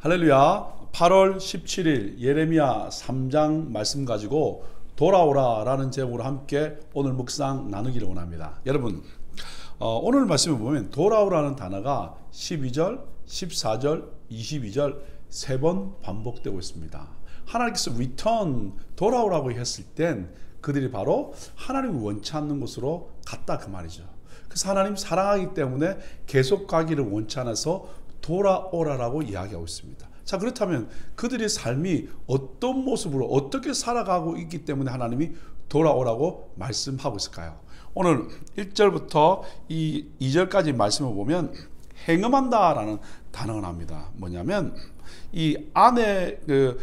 할렐루야. 8월 17일 예레미야 3장 말씀 가지고 돌아오라 라는 제목으로 함께 오늘 묵상 나누기를 원합니다. 여러분, 오늘 말씀을 보면 돌아오라는 단어가 12절, 14절, 22절 세 번 반복되고 있습니다. 하나님께서 return, 돌아오라고 했을 땐 그들이 바로 하나님을 원치 않는 곳으로 갔다 그 말이죠. 그래서 하나님 사랑하기 때문에 계속 가기를 원치 않아서 돌아오라라고 이야기하고 있습니다. 자, 그렇다면 그들의 삶이 어떤 모습으로 어떻게 살아가고 있기 때문에 하나님이 돌아오라고 말씀하고 있을까요? 오늘 1절부터 이 2절까지 말씀을 보면 행음한다라는 단어가 나옵니다. 뭐냐면 이 아내,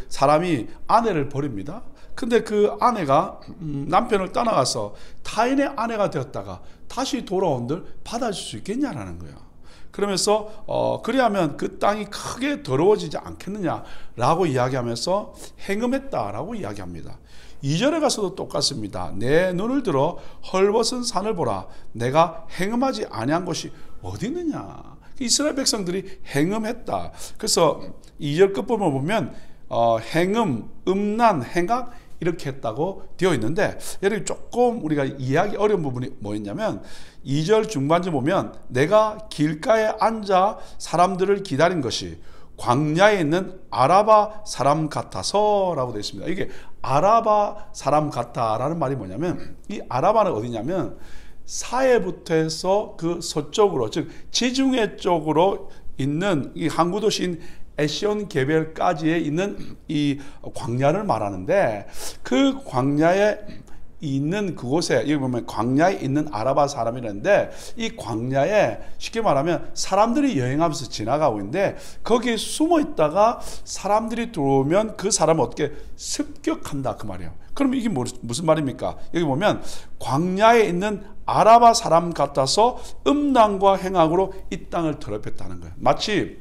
사람이 아내를 버립니다. 근데 그 아내가 남편을 떠나가서 타인의 아내가 되었다가 다시 돌아온들 받아줄 수 있겠냐라는 거예요. 그러면서 그리하면 그 땅이 크게 더러워지지 않겠느냐라고 이야기하면서 행음했다라고 이야기합니다. 2절에 가서도 똑같습니다. 내 눈을 들어 헐벗은 산을 보라. 내가 행음하지 아니한 곳이 어디 있느냐. 이스라엘 백성들이 행음했다. 그래서 2절 끝부분을 보면 행음, 음란, 행악 이렇게 했다고 되어 있는데, 여러분 조금 우리가 이해하기 어려운 부분이 뭐였냐면 2절 중반쯤 보면 내가 길가에 앉아 사람들을 기다린 것이 광야에 있는 아라바 사람 같아서 라고 되어 있습니다. 이게 아라바 사람 같다라는 말이 뭐냐면, 이 아라바는 어디냐면 사해부터 해서 그 서쪽으로, 즉 지중해 쪽으로 있는 이 항구 도시인 에시온 게벨까지에 있는 이 광야를 말하는데, 그 광야에 있는 그곳에, 여기 보면 광야에 있는 아라바 사람이라는데, 이 광야에 쉽게 말하면 사람들이 여행하면서 지나가고 있는데 거기에 숨어 있다가 사람들이 들어오면 그 사람을 어떻게 습격한다 그 말이에요. 그럼 이게 무슨 말입니까? 여기 보면 광야에 있는 아라바 사람 같아서 음란과 행악으로 이 땅을 더럽혔다는 거예요. 마치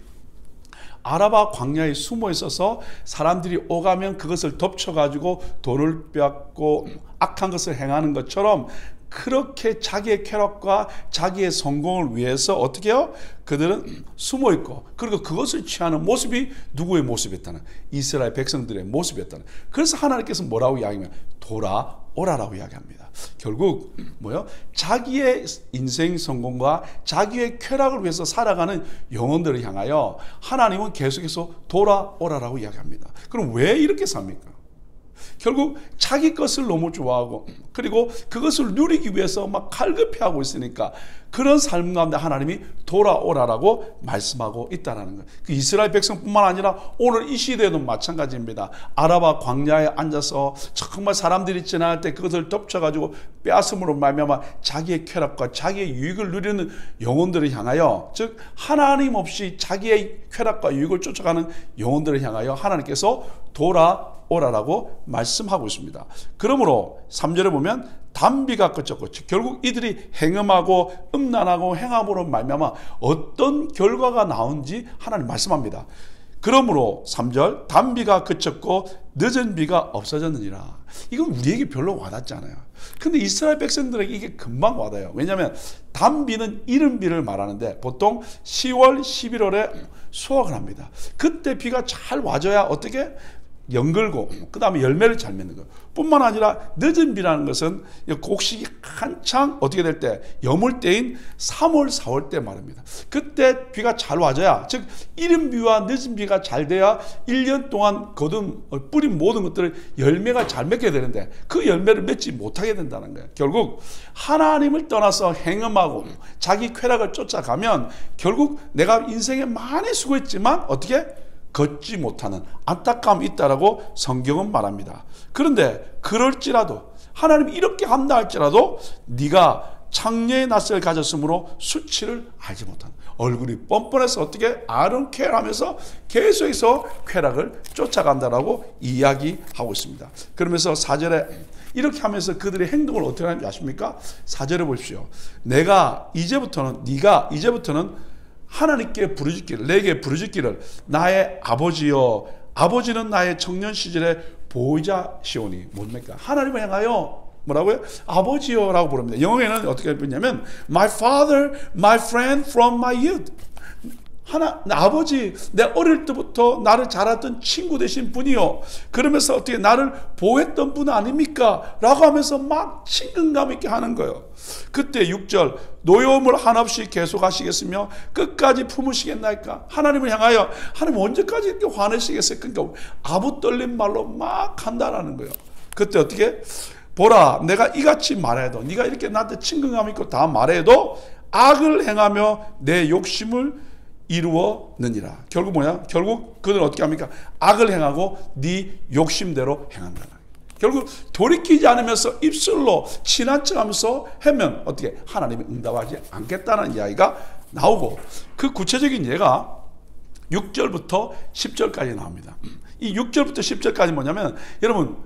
아라바 광야에 숨어 있어서 사람들이 오가면 그것을 덮쳐가지고 돈을 빼앗고 악한 것을 행하는 것처럼, 그렇게 자기의 쾌락과 자기의 성공을 위해서 어떻게 해요? 그들은 숨어 있고, 그리고 그것을 취하는 모습이 누구의 모습이었다는? 이스라엘 백성들의 모습이었다는. 그래서 하나님께서 뭐라고 이야기하면 돌아오라라고 이야기합니다. 결국 뭐요? 자기의 인생 성공과 자기의 쾌락을 위해서 살아가는 영혼들을 향하여 하나님은 계속해서 돌아오라라고 이야기합니다. 그럼 왜 이렇게 삽니까? 결국 자기 것을 너무 좋아하고, 그리고 그것을 누리기 위해서 막 갈급해하고 있으니까 그런 삶 가운데 하나님이 돌아오라라고 말씀하고 있다는 거예요. 그 이스라엘 백성뿐만 아니라 오늘 이 시대에도 마찬가지입니다. 아라바 광야에 앉아서 정말 사람들이 지나갈 때 그것을 덮쳐가지고 빼앗음으로 말미암아 자기의 쾌락과 자기의 유익을 누리는 영혼들을 향하여, 즉 하나님 없이 자기의 쾌락과 유익을 쫓아가는 영혼들을 향하여 하나님께서 돌아오라라고 말씀하고 있습니다. 그러므로 3절에 보면 단비가 그쳤고, 결국 이들이 행음하고 음란하고 행함으로 말미암아 어떤 결과가 나온지 하나님 말씀합니다. 그러므로 3절 단비가 그쳤고 늦은 비가 없어졌느니라. 이건 우리에게 별로 와닿지 않아요. 근데 이스라엘 백성들에게 이게 금방 와닿아요. 왜냐하면 단비는 이른 비를 말하는데 보통 10월, 11월에 수확을 합니다. 그때 비가 잘 와줘야 어떻게? 연글고 그 다음에 열매를 잘 맺는 거예요. 뿐만 아니라 늦은 비라는 것은 곡식이 한창 어떻게 될 때, 여물 때인 3월, 4월 때 말입니다. 그때 비가 잘 와줘야, 즉 이른 비와 늦은 비가 잘 돼야 1년 동안 거둔 뿌린 모든 것들을 열매가 잘 맺게 되는데 그 열매를 맺지 못하게 된다는 거예요. 결국 하나님을 떠나서 행음하고 자기 쾌락을 쫓아가면 결국 내가 인생에 많이 수고했지만 어떻게? 걷지 못하는 안타까움이 있다라고 성경은 말합니다. 그런데 그럴지라도 하나님이 이렇게 한다 할지라도 네가 창녀의 낯을 가졌으므로 수치를 알지 못하는, 얼굴이 뻔뻔해서 어떻게 아름케어하면서 계속해서 쾌락을 쫓아간다라고 이야기하고 있습니다. 그러면서 4절에 이렇게 하면서 그들의 행동을 어떻게 하는지 아십니까? 4절에 보십시오. 네가 이제부터는 하나님께 부르짖기를, 내게 부르짖기를 나의 아버지여. 아버지는 나의 청년 시절의 보호자시오니. 뭡니까? 하나님을 향하여 뭐라고요? 아버지여라고 부릅니다. 영어에는 어떻게 부르냐면 My father, my friend from my youth. 아버지, 내 어릴 때부터 나를 자랐던 친구 되신 분이요. 그러면서 어떻게 나를 보호했던 분 아닙니까? 라고 하면서 막 친근감 있게 하는 거예요. 그때 6절, 노여움을 한없이 계속하시겠으며 끝까지 품으시겠나이까? 하나님을 향하여 하나님 언제까지 이렇게 화내시겠어요? 그러니까 아부 떨린 말로 막 한다라는 거예요. 그때 어떻게? 보라, 내가 이같이 말해도, 네가 이렇게 나한테 친근감 있고 다 말해도 악을 행하며 내 욕심을 이루었느니라. 결국 뭐야? 결국 그는 어떻게 합니까? 악을 행하고 네 욕심대로 행한다. 결국 돌이키지 않으면서 입술로 친한 척하면서 하면 어떻게? 하나님이 응답하지 않겠다는 이야기가 나오고, 그 구체적인 예가 6절부터 10절까지 나옵니다. 이 6절부터 10절까지 뭐냐면, 여러분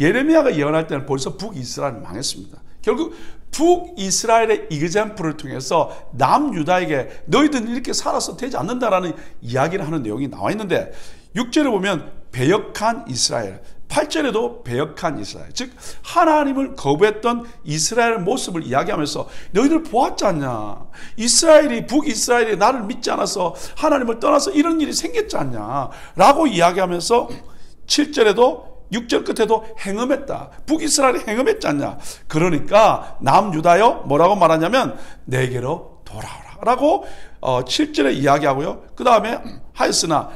예레미야가 예언할 때는 벌써 북이스라엘이 망했습니다. 결국 북이스라엘의 이그젬플을 통해서 남유다에게 너희들은 이렇게 살아서 되지 않는다라는 이야기를 하는 내용이 나와 있는데, 6절에 보면 배역한 이스라엘, 8절에도 배역한 이스라엘, 즉 하나님을 거부했던 이스라엘의 모습을 이야기하면서 너희들 보았지 않냐? 이스라엘이, 북이스라엘이 나를 믿지 않아서 하나님을 떠나서 이런 일이 생겼지 않냐? 라고 이야기하면서 7절에도 6절 끝에도 행음했다. 북이스라엘이 행음했지 않냐? 그러니까 남유다여 뭐라고 말하냐면 내게로 돌아오라 라고 7절에 이야기하고요. 그 다음에 하였으나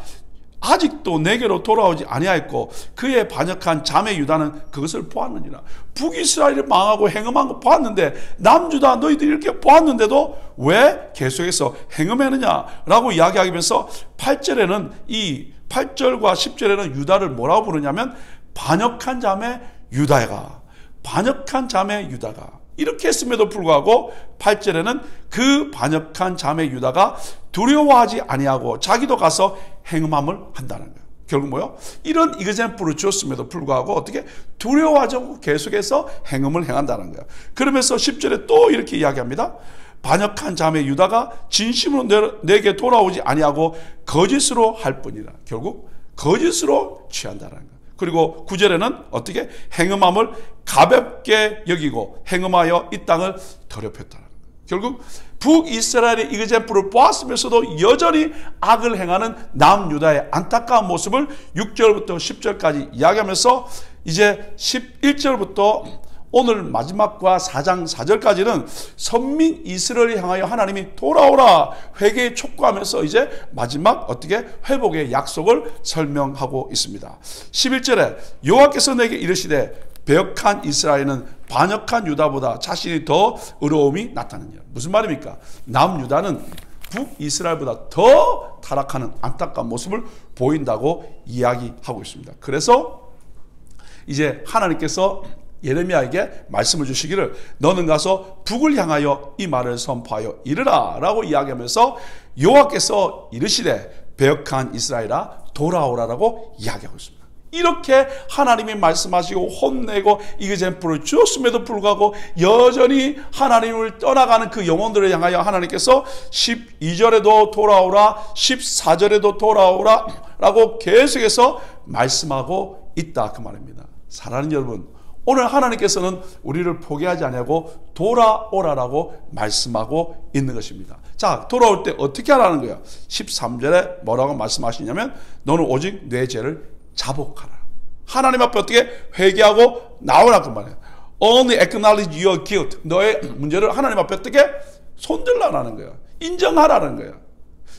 아직도 내게로 돌아오지 아니하였고 그의 반역한 자매 유다는 그것을 보았느니라. 북이스라엘이 망하고 행음한 거 보았는데 남유다 너희들이 이렇게 보았는데도 왜 계속해서 행음했느냐라고 이야기하면서 8절에는 이 8절과 10절에는 유다를 뭐라고 부르냐면 반역한 자매 유다가, 반역한 자매 유다가, 이렇게 했음에도 불구하고 8절에는 그 반역한 자매 유다가 두려워하지 아니하고 자기도 가서 행음함을 한다는 거예요. 결국 뭐요? 이런 이그젬플을 주었음에도 불구하고 어떻게? 두려워하지 않고 계속해서 행음을 행한다는 거예요. 그러면서 10절에 또 이렇게 이야기합니다. 반역한 자매 유다가 진심으로 내게 돌아오지 아니하고 거짓으로 할 뿐이라. 결국 거짓으로 취한다는 거예요. 그리고 9절에는 어떻게? 행음함을 가볍게 여기고 행음하여 이 땅을 더럽혔다는 거예요. 결국 북이스라엘의 이그젬플을 보았으면서도 여전히 악을 행하는 남유다의 안타까운 모습을 6절부터 10절까지 이야기하면서 이제 11절부터 오늘 마지막과 4장 4절까지는 선민 이스라엘을 향하여 하나님이 돌아오라 회개에 촉구하면서 이제 마지막 어떻게 회복의 약속을 설명하고 있습니다. 11절에 여호와께서 내게 이르시되 배역한 이스라엘은 반역한 유다보다 자신이 더 의로움이 나타나느니라. 무슨 말입니까? 남유다는 북이스라엘보다 더 타락하는 안타까운 모습을 보인다고 이야기하고 있습니다. 그래서 이제 하나님께서 예레미야에게 말씀을 주시기를 너는 가서 북을 향하여 이 말을 선포하여 이르라 라고 이야기하면서 여호와께서 이르시되 배역한 이스라엘아 돌아오라라고 이야기하고 있습니다. 이렇게 하나님이 말씀하시고 혼내고 이그젬플을 주었음에도 불구하고 여전히 하나님을 떠나가는 그 영혼들을 향하여 하나님께서 12절에도 돌아오라 14절에도 돌아오라 라고 계속해서 말씀하고 있다 그 말입니다. 사랑하는 여러분, 오늘 하나님께서는 우리를 포기하지 아니하고 돌아오라라고 말씀하고 있는 것입니다. 자, 돌아올 때 어떻게 하라는 거예요? 13절에 뭐라고 말씀하시냐면 너는 오직 내 죄를 자복하라. 하나님 앞에 어떻게 회개하고 나오라 그 말이에요. Only acknowledge your guilt. 너의 문제를 하나님 앞에 어떻게 손들라라는 거예요. 인정하라는 거예요.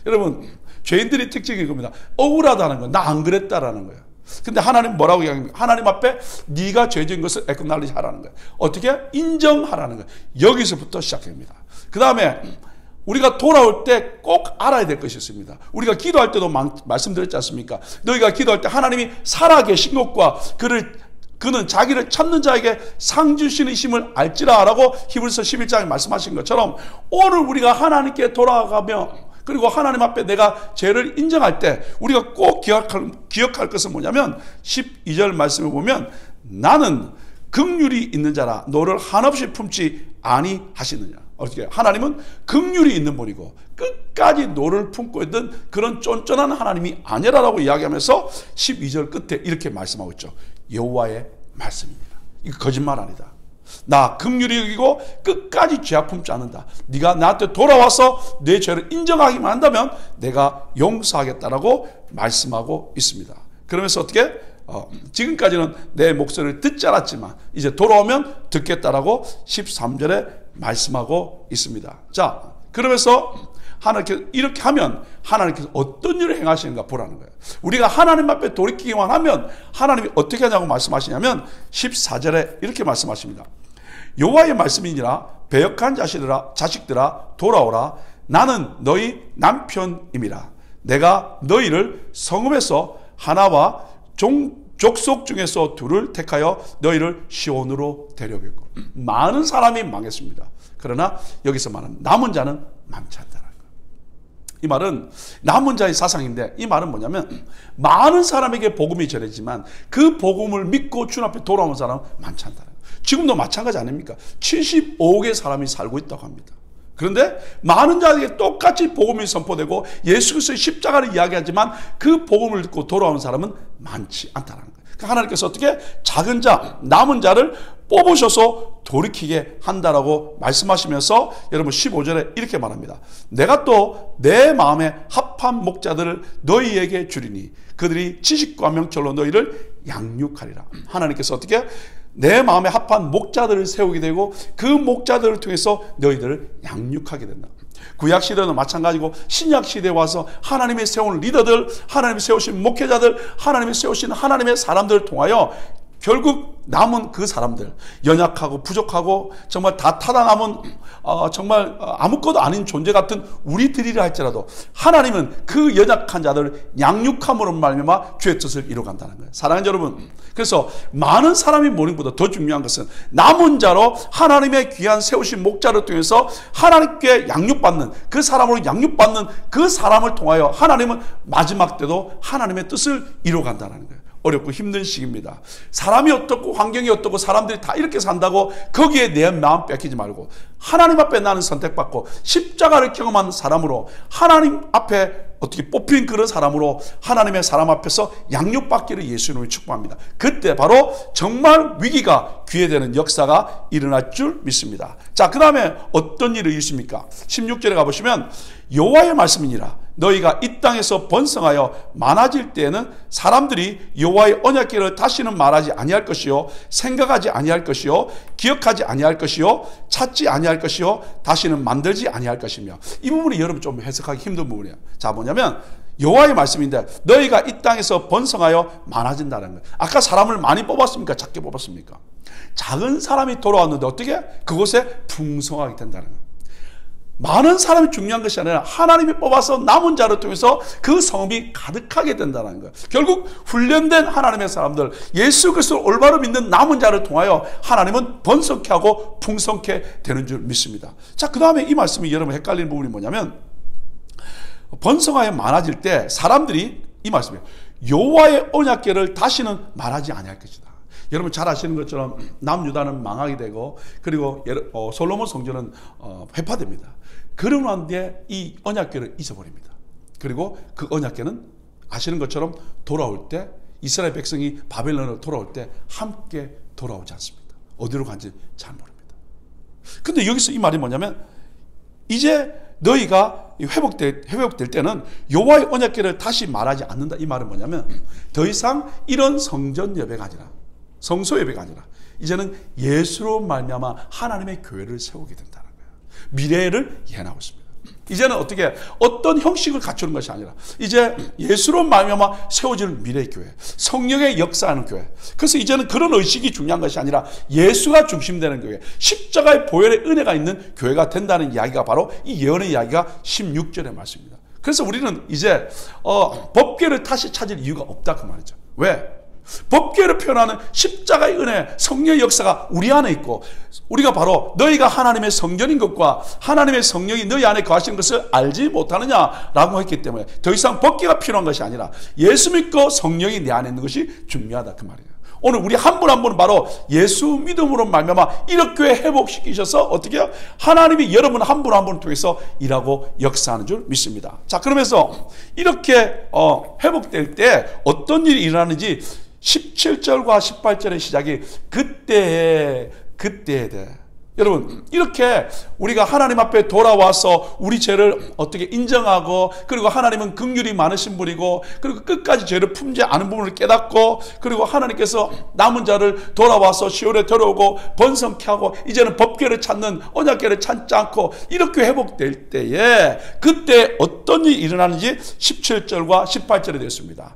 여러분, 죄인들의 특징이 겁니다. 억울하다는 거예요. 나 안 그랬다라는 거예요. 근데 하나님 뭐라고 이야기합니까? 하나님 앞에 네가 죄 지은 것을 acknowledge 하라는 거예요. 어떻게? 인정하라는 거예요. 여기서부터 시작됩니다. 그 다음에 우리가 돌아올 때 꼭 알아야 될 것이 있습니다. 우리가 기도할 때도 말씀드렸지 않습니까? 너희가 기도할 때 하나님이 살아계신 것과 그는 자기를 찾는 자에게 상 주시는 힘을 알지라 라고 히브리서 11장에 말씀하신 것처럼 오늘 우리가 하나님께 돌아가며 그리고 하나님 앞에 내가 죄를 인정할 때 우리가 꼭 기억할 것은 뭐냐면 12절 말씀을 보면 나는 긍휼이 있는 자라 너를 한없이 품지 아니하시느냐. 어떻게? 하나님은 긍휼이 있는 분이고 끝까지 너를 품고 있는 그런 쫀쫀한 하나님이 아니라라고 이야기하면서 12절 끝에 이렇게 말씀하고 있죠. 여호와의 말씀입니다. 이거 거짓말 아니다. 나 긍휼히 여기고 끝까지 죄악 품지 않는다. 네가 나한테 돌아와서 내 죄를 인정하기만 한다면 내가 용서하겠다라고 말씀하고 있습니다. 그러면서 어떻게? 지금까지는 내 목소리를 듣지 않았지만 이제 돌아오면 듣겠다라고 13절에 말씀하고 있습니다. 자, 그러면서 하나님께서 이렇게 하면 하나님께서 어떤 일을 행하시는가 보라는 거예요. 우리가 하나님 앞에 돌이키기만 하면 하나님이 어떻게 하냐고 말씀하시냐면 14절에 이렇게 말씀하십니다. 여호와의 말씀이니라 배역한 자식들아 돌아오라. 나는 너희 남편임이라. 내가 너희를 성읍에서 하나와 족속 중에서 둘을 택하여 너희를 시온으로 데려오겠고. 많은 사람이 망했습니다. 그러나 여기서 말하는 남은 자는 많지 않다는 거예요. 이 말은 남은 자의 사상인데 이 말은 뭐냐면 많은 사람에게 복음이 전해지만 그 복음을 믿고 주님 앞에 돌아온 사람은 많지 않다는 거예요. 지금도 마찬가지 아닙니까? 75억의 사람이 살고 있다고 합니다. 그런데 많은 자에게 똑같이 복음이 선포되고 예수 그리스도의 십자가를 이야기하지만 그 복음을 듣고 돌아온 사람은 많지 않다는 거예요. 그러니까 하나님께서 어떻게 작은 자, 남은 자를 뽑으셔서 돌이키게 한다라고 말씀하시면서 여러분 15절에 이렇게 말합니다. 내가 또 내 마음에 합한 목자들을 너희에게 주리니 그들이 지식과 명철로 너희를 양육하리라. 하나님께서 어떻게 내 마음에 합한 목자들을 세우게 되고 그 목자들을 통해서 너희들을 양육하게 된다. 구약 시대는 마찬가지고 신약 시대에 와서 하나님의 세운 리더들, 하나님이 세우신 목회자들, 하나님이 세우신 하나님의 사람들을 통하여 결국 남은 그 사람들, 연약하고 부족하고 정말 다 타다 남은 정말 아무것도 아닌 존재 같은 우리들이라 할지라도 하나님은 그 연약한 자들을 양육함으로 말미암아 주의 뜻을 이루어간다는 거예요. 사랑하는 여러분, 그래서 많은 사람이 모는 것보다 더 중요한 것은 남은 자로 하나님의 귀한 세우신 목자를 통해서 하나님께 양육받는 그 사람으로 양육받는 그 사람을 통하여 하나님은 마지막 때도 하나님의 뜻을 이루어간다는 거예요. 어렵고 힘든 시기입니다. 사람이 어떻고 환경이 어떻고 사람들이 다 이렇게 산다고 거기에 내 마음 뺏기지 말고 하나님 앞에 나는 선택받고 십자가를 경험한 사람으로 하나님 앞에 어떻게 뽑힌 그런 사람으로 하나님의 사람 앞에서 양육받기를 예수님으로 축복합니다. 그때 바로 정말 위기가 기회되는 역사가 일어날 줄 믿습니다. 자, 그 다음에 어떤 일이 있습니까? 16절에 가보시면 여호와의 말씀이니라 너희가 이 땅에서 번성하여 많아질 때에는 사람들이 여호와의 언약궤를 다시는 말하지 아니할 것이요 생각하지 아니할 것이요 기억하지 아니할 것이요 찾지 아니할 것이요 다시는 만들지 아니할 것이며. 이 부분이 여러분 좀 해석하기 힘든 부분이에요. 자, 뭐냐면 여호와의 말씀인데 너희가 이 땅에서 번성하여 많아진다는 거예요. 아까 사람을 많이 뽑았습니까? 작게 뽑았습니까? 작은 사람이 돌아왔는데 어떻게? 그곳에 풍성하게 된다는 거예요. 많은 사람이 중요한 것이 아니라 하나님이 뽑아서 남은 자를 통해서 그 성읍이 가득하게 된다는 거예요. 결국 훈련된 하나님의 사람들, 예수 그리스도를 올바로 믿는 남은 자를 통하여 하나님은 번성케 하고 풍성케 되는 줄 믿습니다. 자, 그 다음에 이 말씀이 여러분 헷갈리는 부분이 뭐냐면 번성하여 많아질 때 사람들이 이 말씀이에요. 여호와의 언약궤를 다시는 말하지 아니할 것이다. 여러분 잘 아시는 것처럼 남유다는 망하게 되고 그리고 솔로몬 성전은 회파됩니다. 그러고 난 뒤에 이 언약궤를 잊어버립니다. 그리고 그 언약궤는 아시는 것처럼 돌아올 때 이스라엘 백성이 바벨론으로 돌아올 때 함께 돌아오지 않습니다. 어디로 간지 잘 모릅니다. 근데 여기서 이 말이 뭐냐면 이제 너희가 회복될 때는 여호와의 언약궤를 다시 말하지 않는다. 이 말은 뭐냐면 더 이상 이런 성전 예배가 아니라 성소 예배가 아니라 이제는 예수로 말미암아 하나님의 교회를 세우게 된다는 거예요. 미래를 예언하고 있습니다. 이제는 어떤 형식을 갖추는 것이 아니라 이제 예수로 말미암아 세워지는 미래의 교회, 성령의 역사하는 교회. 그래서 이제는 그런 의식이 중요한 것이 아니라 예수가 중심되는 교회, 십자가의 보혈의 은혜가 있는 교회가 된다는 이야기가 바로 이 예언의 이야기가 16절의 말씀입니다. 그래서 우리는 이제 법궤를 다시 찾을 이유가 없다 그 말이죠. 왜? 법궤를 표현하는 십자가의 은혜, 성령의 역사가 우리 안에 있고 우리가 바로 너희가 하나님의 성전인 것과 하나님의 성령이 너희 안에 거하시는 것을 알지 못하느냐라고 했기 때문에 더 이상 법궤가 필요한 것이 아니라 예수 믿고 성령이 내 안에 있는 것이 중요하다 그 말이에요. 오늘 우리 한 분 한 분은 바로 예수 믿음으로 말미암아 이렇게 회복시키셔서 어떻게 해요? 하나님이 여러분 한 분 한 분을 통해서 일하고 역사하는 줄 믿습니다. 자, 그러면서 이렇게 회복될 때 어떤 일이 일어나는지 17절과 18절의 시작이 그때에 그때에 대해 여러분 이렇게 우리가 하나님 앞에 돌아와서 우리 죄를 어떻게 인정하고 그리고 하나님은 긍휼이 많으신 분이고 그리고 끝까지 죄를 품지 않은 부분을 깨닫고 그리고 하나님께서 남은 자를 돌아와서 시온에 들어오고 번성케 하고 이제는 법궤를 찾는 언약궤를 찾지 않고 이렇게 회복될 때에 그때 어떤 일이 일어나는지 17절과 18절에 되었습니다.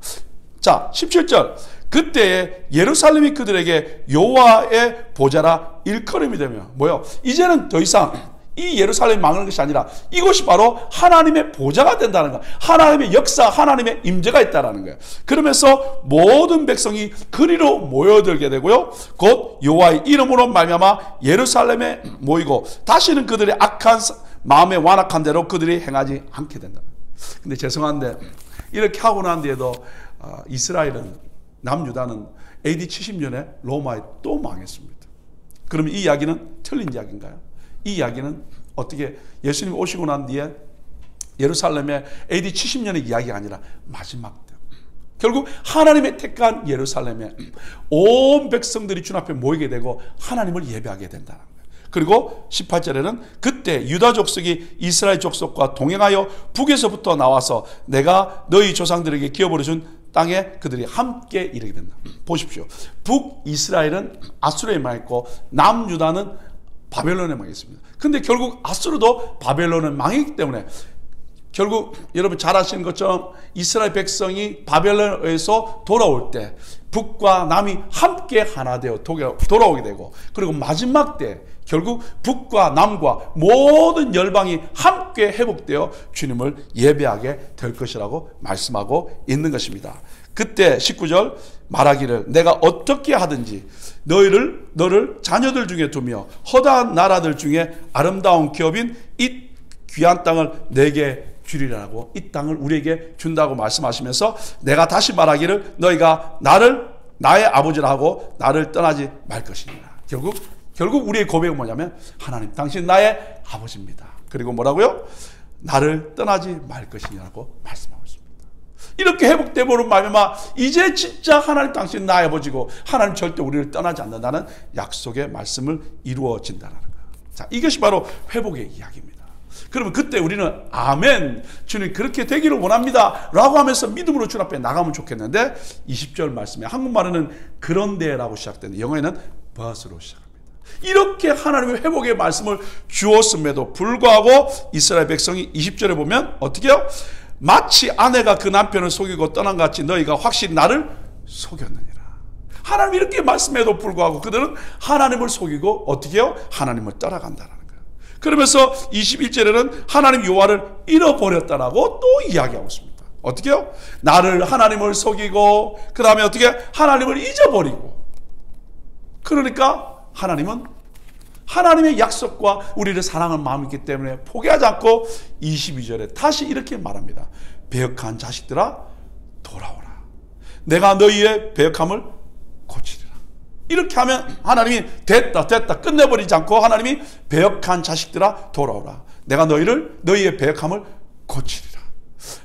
자 17절 그때에 예루살렘이 그들에게 여호와의 보좌라 일컬음이 되며 뭐요? 이제는 더 이상 이 예루살렘이 망하는 것이 아니라 이곳이 바로 하나님의 보좌가 된다는 거예요. 하나님의 역사, 하나님의 임재가 있다는 거예요. 그러면서 모든 백성이 그리로 모여들게 되고요. 곧 여호와의 이름으로 말미암아 예루살렘에 모이고 다시는 그들의 악한 마음에 완악한 대로 그들이 행하지 않게 된다. 근데 죄송한데 이렇게 하고 난 뒤에도 이스라엘은 남유다는 AD 70년에 로마에 또 망했습니다. 그러면 이 이야기는 틀린 이야기인가요? 이 이야기는 어떻게 예수님이 오시고 난 뒤에 예루살렘의 AD 70년의 이야기가 아니라 마지막 때 결국 하나님의 택한 예루살렘에 온 백성들이 주님 앞에 모이게 되고 하나님을 예배하게 된다는 거예요. 그리고 18절에는 그때 유다 족속이 이스라엘 족속과 동행하여 북에서부터 나와서 내가 너희 조상들에게 기업으로 준 땅에 그들이 함께 이르게 된다. 보십시오. 북이스라엘은 아수르에 망했고 남유다는 바벨론에 망했습니다. 근데 결국 아수르도 바벨론에 망했기 때문에 결국 여러분 잘 아시는 것처럼 이스라엘 백성이 바벨론에서 돌아올 때 북과 남이 함께 하나 되어 돌아오게 되고 그리고 마지막 때 결국 북과 남과 모든 열방이 함께 회복되어 주님을 예배하게 될 것이라고 말씀하고 있는 것입니다. 그때 19절 말하기를 내가 어떻게 하든지 너를 자녀들 중에 두며 허다한 나라들 중에 아름다운 기업인 이 귀한 땅을 내게 주리라고 이 땅을 우리에게 준다고 말씀하시면서 내가 다시 말하기를 너희가 나의 아버지라 하고 나를 떠나지 말 것이니라. 결국 우리의 고백은 뭐냐면 하나님 당신 나의 아버지입니다. 그리고 뭐라고요? 나를 떠나지 말 것이냐고 말씀하고 있습니다. 이렇게 회복되므로 말미암아 이제 진짜 하나님 당신 나의 아버지고 하나님 절대 우리를 떠나지 않는다는 약속의 말씀을 이루어진다는 거예요. 자, 이것이 바로 회복의 이야기입니다. 그러면 그때 우리는 아멘 주님 그렇게 되기를 원합니다 라고 하면서 믿음으로 주님 앞에 나가면 좋겠는데 20절 말씀에 한국말에는 그런데 라고 시작되는데 영어에는 but으로 시작합니다. 이렇게 하나님의 회복의 말씀을 주었음에도 불구하고 이스라엘 백성이 20절에 보면 어떻게 해요? 마치 아내가 그 남편을 속이고 떠난 것 같이 너희가 확실히 나를 속였느니라. 하나님 이렇게 말씀해도 불구하고 그들은 하나님을 속이고 어떻게 해요? 하나님을 따라간다라는 거예요. 그러면서 21절에는 하나님 여호와를 잃어버렸다라고 또 이야기하고 있습니다. 어떻게 해요? 나를 하나님을 속이고 그 다음에 어떻게 하나님을 잊어버리고 그러니까 하나님은 하나님의 약속과 우리를 사랑하는 마음이 있기 때문에 포기하지 않고 22절에 다시 이렇게 말합니다. 배역한 자식들아 돌아오라. 내가 너희의 배역함을 고치리라. 이렇게 하면 하나님이 됐다 끝내버리지 않고 하나님이 배역한 자식들아 돌아오라. 내가 너희의 배역함을 고치리라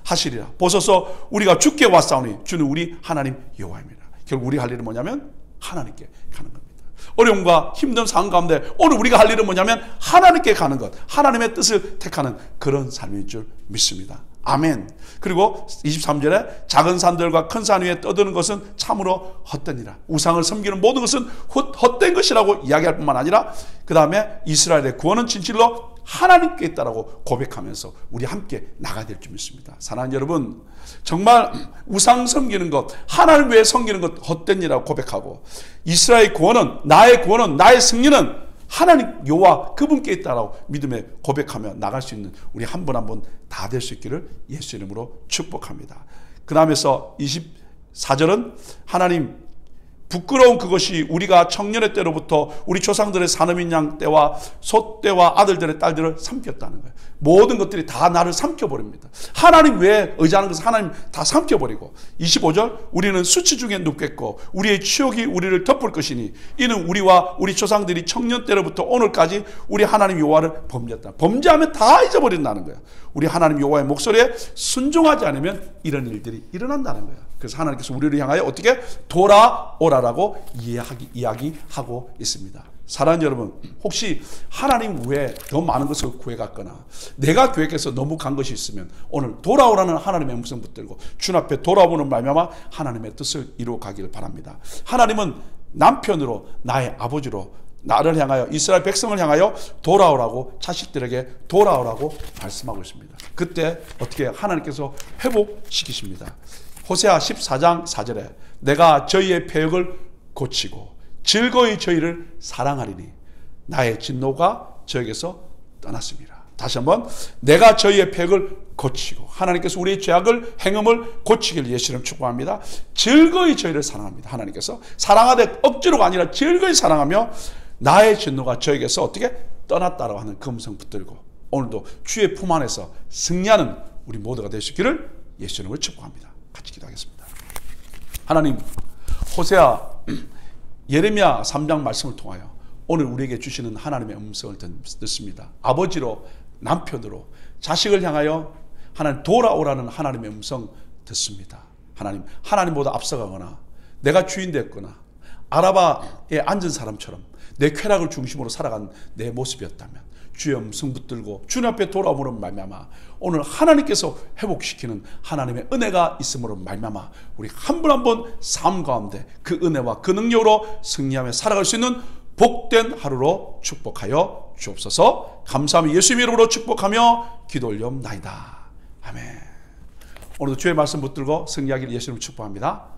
하시리라. 보소서 우리가 주께 왔사오니 주는 우리 하나님 여호와입니다. 결국 우리가 할 일은 뭐냐면 하나님께 가는 겁니다. 어려움과 힘든 상황 가운데 오늘 우리가 할 일은 뭐냐면 하나님께 가는 것, 하나님의 뜻을 택하는 그런 삶일 줄 믿습니다. 아멘. 그리고 23절에 작은 산들과 큰 산 위에 떠드는 것은 참으로 헛되니라. 우상을 섬기는 모든 것은 헛된 것이라고 이야기할 뿐만 아니라 그 다음에 이스라엘의 구원은 진실로 하나님께 있다라고 고백하면서 우리 함께 나가야 될 줄 믿습니다. 사랑하는 여러분, 정말 우상 섬기는 것, 하나님 외에 섬기는 것 헛된 일이라고 고백하고 이스라엘의 구원은 나의 승리는 하나님 여호와 그분께 있다라고 믿음에 고백하며 나갈 수 있는 우리 한 분 한 분 다 될 수 있기를 예수 이름으로 축복합니다. 그 다음에서 24절은 하나님 부끄러운 그것이 우리가 청년의 때로부터 우리 조상들의 사느민 양 때와 소 때와 아들들의 딸들을 삼켰다는 거예요. 모든 것들이 다 나를 삼켜버립니다. 하나님 외에 의지하는 것은 하나님 다 삼켜버리고 25절 우리는 수치 중에 눕겠고 우리의 추억이 우리를 덮을 것이니 이는 우리와 우리 조상들이 청년 때로부터 오늘까지 우리 하나님 여호와를 범죄했다. 범죄하면 다 잊어버린다는 거예요. 우리 하나님 여호와의 목소리에 순종하지 않으면 이런 일들이 일어난다는 거예요. 그래서 하나님께서 우리를 향하여 어떻게 돌아오라라고 이야기하고 있습니다. 사랑하는 여러분, 혹시 하나님 외에 더 많은 것을 구해갔거나 내가 계획해서 너무 간 것이 있으면 오늘 돌아오라는 하나님의 음성 붙들고 주님 앞에 돌아오는 말미암아 하나님의 뜻을 이루어 가기를 바랍니다. 하나님은 남편으로, 나의 아버지로 나를 향하여, 이스라엘 백성을 향하여 돌아오라고, 자식들에게 돌아오라고 말씀하고 있습니다. 그때 어떻게 하나님께서 회복시키십니다. 호세아 14장 4절에 내가 저희의 패역을 고치고 즐거이 저희를 사랑하리니 나의 진노가 저에게서 떠났습니다. 다시 한번, 내가 저희의 패역을 고치고, 하나님께서 우리의 죄악을, 행음을 고치기를 예수님 축복합니다. 즐거이 저희를 사랑합니다. 하나님께서 사랑하되 억지로가 아니라 즐거이 사랑하며 나의 진노가 저에게서 어떻게 떠났다라고 하는 그 음성 붙들고 오늘도 주의 품 안에서 승리하는 우리 모두가 되시기를 예수님을 축복합니다. 같이 기도하겠습니다. 하나님, 호세아, 예레미야 3장 말씀을 통하여 오늘 우리에게 주시는 하나님의 음성을 듣습니다. 아버지로, 남편으로, 자식을 향하여 하나님 돌아오라는 하나님의 음성 듣습니다. 하나님, 하나님보다 앞서가거나 내가 주인 됐거나 아라바에 앉은 사람처럼 내 쾌락을 중심으로 살아간 내 모습이었다면 주의 음성 붙들고 주님 앞에 돌아오므로 말미암아 오늘 하나님께서 회복시키는 하나님의 은혜가 있음으로 말미암아 우리 한 분 한 분 삶 가운데 그 은혜와 그 능력으로 승리하며 살아갈 수 있는 복된 하루로 축복하여 주옵소서. 감사하며 예수님의 이름으로 축복하며 기도 올려옵나이다. 아멘. 오늘도 주의 말씀 붙들고 승리하기를 예수님을 축복합니다.